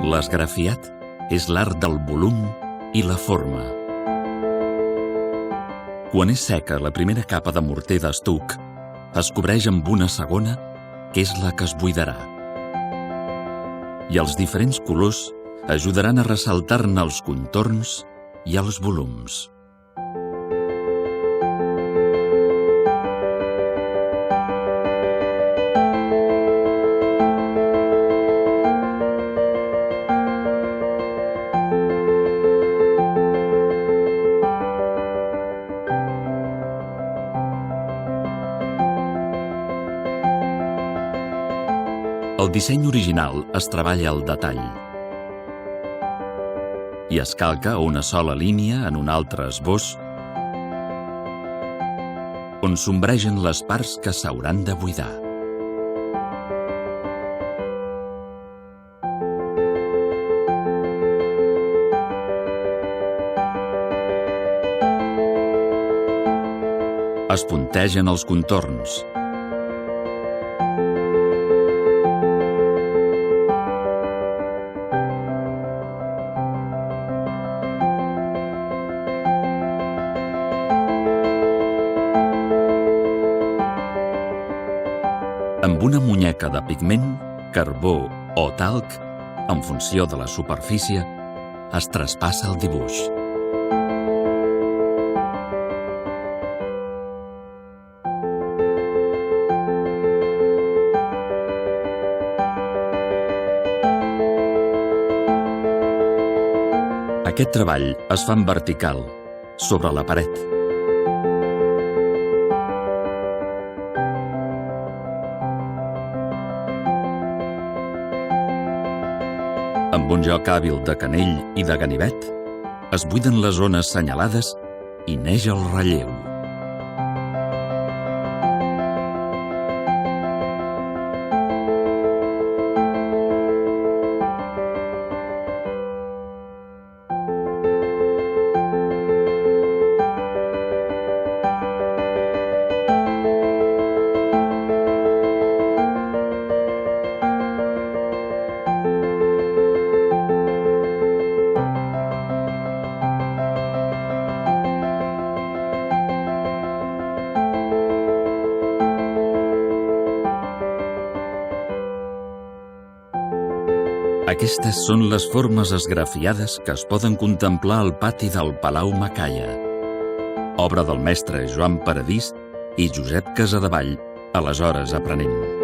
L'esgrafiat és l'art del volum i la forma. Quan és seca la primera capa de morter d'estuc, es cobreix amb una segona, que és la que es buidarà. I els diferents colors ajudaran a ressaltar-ne els contorns i els volums. El disseny original es treballa al detall i es calca una sola línia en un altre esbós on s'ombregen les parts que s'hauran de buidar. Es puntegen els contorns. Amb una muñeca de pigment, carbó o talc, en funció de la superfície, es traspassa el dibuix. Aquest treball es fa en vertical, sobre la paret. Amb un joc hàbil de canell i de ganivet, es buiden les zones senyalades i neix el relleu. Aquestes són les formes esgrafiades que es poden contemplar al pati del Palau Macaya, obra del mestre Joan Paradís i Josep Casadevall, aleshores aprenent.